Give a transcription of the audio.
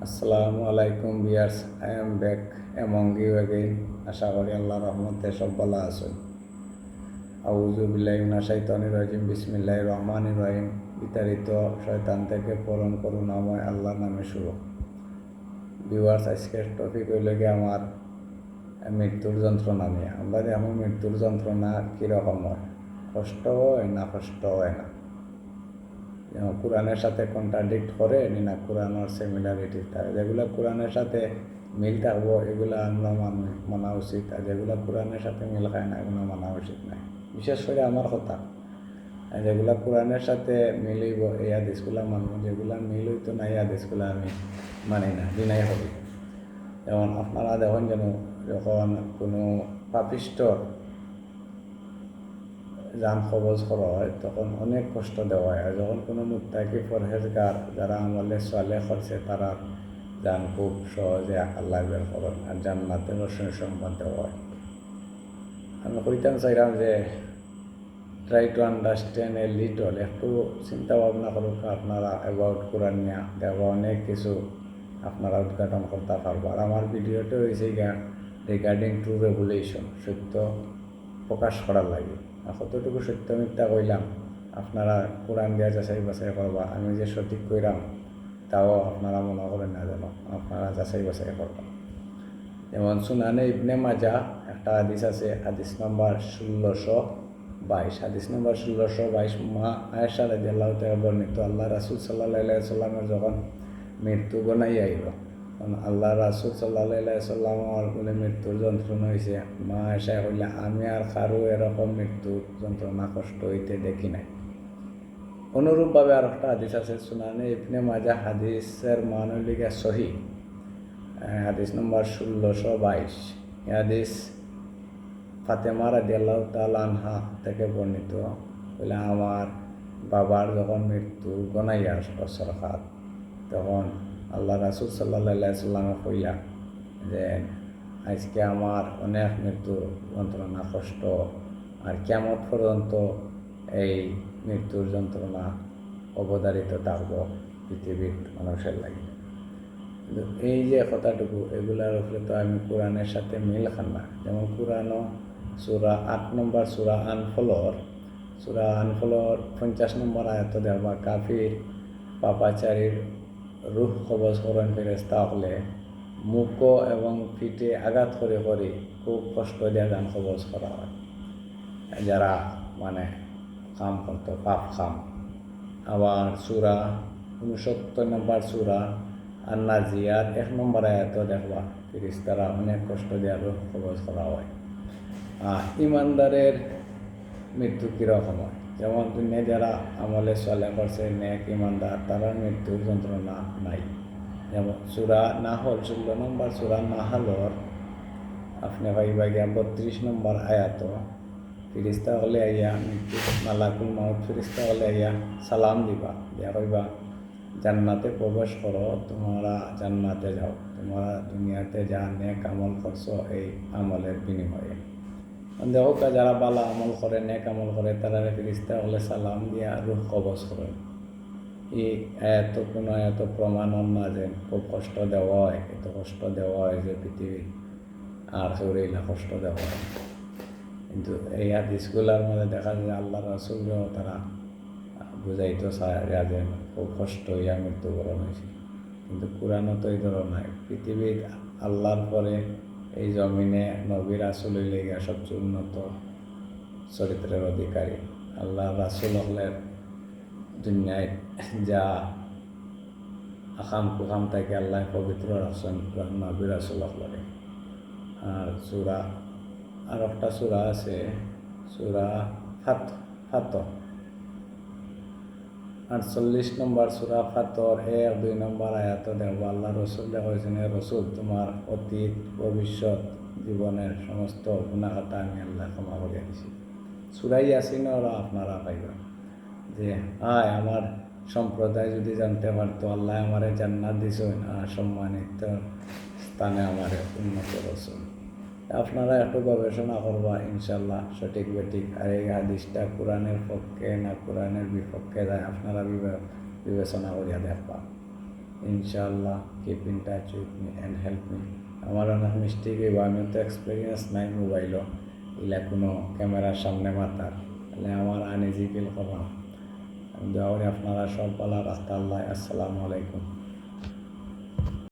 আসসালামু আলাইকুম viewers, I am back among you again. আশা করি আল্লাহর রহমতে সব ভালো আছেন। আউযু বিল্লাহি মিনাশ শাইতানির রাজিম, বিসমিল্লাহির রহমানির রহিম। বিতাড়িত শয়তান থেকে পরম করুণাময় আল্লাহর নামে শুরু। ভিউয়ার্স, আজকের টপিক হইল গিয়ে আমার মৃত্যুর যন্ত্রণা নিয়ে। আমরা যেমন মৃত্যুর যন্ত্রণা কীরকম হয়, কষ্ট হয় না কষ্ট হয় না, যেমন কোরআনের সাথে কন্ট্রাডিক্ট করে না কোরআনের সিমিলারিটি থাকে। যেগুলো কোরআনের সাথে মিল থাকবো এগুলো আমরা মানা উচিত, আর যেগুলো কোরআনের সাথে মিল খায় না এগুলো মানা উচিত নয়। বিশেষ করে আমার কথা, যেগুলো কোরআনের সাথে মিলিব এই হাদিসগুলো মানব, যেগুলো মিল হইতো না এই হাদিসগুলো আমি মানি না, ডিনাই করি। যেমন আপনারা দেখুন, যেন যখন কোনো পাপিষ্ট জান কবজ করা হয় তখন অনেক কষ্ট দেওয়া হয়। আর যখন কোনো মুত্তাকি পরহেজগার যারা আমলে সালে করছে তারা জান খুব সহজে আল্লাহ বের করেন আর জান্নাতের রোশনের সংবাদ দেওয়া হয়। আমি কইতাম চাইলাম যে try to understand a little, একটু চিন্তা ভাবনা করুক আপনারা অ্যাবাউট কোরআন নিয়ে, দেখো অনেক কিছু আপনারা উদ্ঘাটন করতে পারবো। আর আমার ভিডিওটা হয়েছে রিগার্ডিং ট্রু রেগুলেশন, সত্য প্রকাশ করার লাগে। আর কতটুকু সত্য মিথ্যা কইলাম আপনারা কোরআন দিয়া যাচাই বাছাই করবা। আমি যে সঠিক কইরাম তাও আপনারা মনে করেন না, যেন আপনারা যাচাই বাছাই করবা। যেমন সুনানে ইবনে মাজা একটা হাদিস আছে, হাদিস নম্বর 1622। হাদিস নম্বর 1622 মা আয়েশা রাদিয়াল্লাহু তাআলা বর্ণিত, আল্লাহ রাসূল সাল্লাল্লাহু আলাইহি সাল্লামের যখন মৃত্যু গনাই আইল, তখন আল্লাহ রাসূল সাল্লাল্লাহু আলাইহি সাল্লামের বলে মৃত্যুর যন্ত্রণা হয়েছে। মা আয়েশা কইলা, আমি আর কারো এরকম মৃত্যুর যন্ত্রণা কষ্ট হইতে দেখি নাই। অনুরূপভাবে আর একটা হাদিস আছে সুনানে ইবনে মাজা, হাদিসের মান হইল গিয়া সহিহ, হাদিস নম্বর 1622। এই হাদিস ফাতেমা রাদিয়াল্লাহু তাআলা আনহা থেকে বর্ণিত। বলে আমার বাবার যখন মৃত্যু গনাইয়া অসরকাত, তখন আল্লাহ রাসূল সাল্লাল্লাহু আলাইহি সাল্লামে কইলা যে আজকে আমার অনেক মৃত্যু যন্ত্রণা কষ্ট, আর কিয়ামত পর্যন্ত এই মৃত্যুর যন্ত্রণা অবধারিত থাকব পৃথিবীর মানুষের লাগে। কিন্তু এই যে কথাটুকু, এগুলার উপরে তো আমি কোরআনের সাথে মিল খান না। যেমন কোরআনও সূরা 8 নম্বর সূরা আনফলর 50 নম্বর আয়াত দেখবা, কাফির পাপাচারীর রূহ কবজ করেন ফেরেশতা হলে মুখ এবং পিঠে আঘাত করে করে খুব কষ্ট দিয়ে গান কবজ করা হয়, যারা মানে কাম করতো পাপ কাম। আবার সূরা 69 নম্বর সূরা আর নাজিয়ার 1 নম্বর আয়াত দেখবা, ফেরেশতারা অনেক কষ্ট দিয়ে রূহ কবজ করা হয়। ইমানদারের মৃত্যু কীরকম হয়, যেমন দুনিয়া যারা আমলে সালেহ করছে নেক ইমানদার, তারা মৃত্যুর যন্ত্রণা নাই। যেমন সূরা নাহল 16 নম্বর সূরা নাহলর আপনি ভাইবা গিয়া 32 নম্বর আয়াত, ফিরিস্তা হলে আইয়া মৃত্যু মালাকুল মাউত ফিরিস্তা হলে আইয়া সালাম দিবা, দিয়া কইবা জান্নাতে প্রবেশ করো, তোমরা জান্নাতে যাও, তোমরা দুনিয়াতে যা নেক আমল করছো এই আমলের বিনিময়ে। দেখো যারা ভালো আমল করে নেক আমল করে তারা ফিরিস্তা হলে সালাম দিয়া রূহ কবজ করে। এই এত কোনো এত প্রমাণ না যে খুব কষ্ট দেওয়া হয়, এত কষ্ট দেওয়া হয় যে পৃথিবীর আর শরীরে কষ্ট দেওয়া হয়। কিন্তু এই হাদিসগুলার মধ্যে দেখা যায় আল্লাহ রাসূলও তারা বুঝাইতো চায় যে খুব কষ্ট হইয়া মৃত্যুবরণ হয়েছে। কিন্তু কোরআনও তো এই ধরনের নাই। পৃথিবীর আল্লাহর পরে এই জমিনে নবী রাসূল হইলে গিয়া সবচেয়ে উন্নত চরিত্রের অধিকারী। আল্লাহ রাসূল হলেন দুনিয়ায় যা আকাম কুকাম থেকে আল্লাহ পবিত্র রাখছেন নবী রাসূল হলেন। আর সূরা আর একটা সূরা আছে সূরা ফাতর 48 নম্বর সূরা ফাতর 1-2 নম্বর আয়াত দেখব, আল্লাহ রসুল দেখেছেন, রসুল তোমার অতীত ভবিষ্যৎ জীবনের সমস্ত গুনাহটা আমি আল্লাহ ক্ষমা করে দিছি। সূরা ইয়াসিনও আপনারা পাইবেন যে আমার সম্প্রদায় যদি জানতে পারতো আল্লাহ আমারে জান্নাত দিছেন আর সম্মানিত স্থানে আমারে উন্নত রসুল। আপনারা একটু গবেষণা করবা, ইনশাল্লাহ সঠিক বেঠিক। আর এই হাদিসটা কোরআনের পক্ষে না কোরআনের বিপক্ষে যায় আপনারা বিবেচনা করিয়া দেখবা। ইনশাআল্লাহ keep in touch with me and help me. আমার অনেক মিস্টেক হইব, আমিও তো এক্সপিরিয়েন্স নাই মোবাইলও, এগুলা কোনো ক্যামেরার সামনে মাতার, তাহলে আমার আনইজি ফিল করলাম। আমি দোয়া করি আপনারা সব ভালো রাখতে। আল্লাহ। আসসালামু আলাইকুম।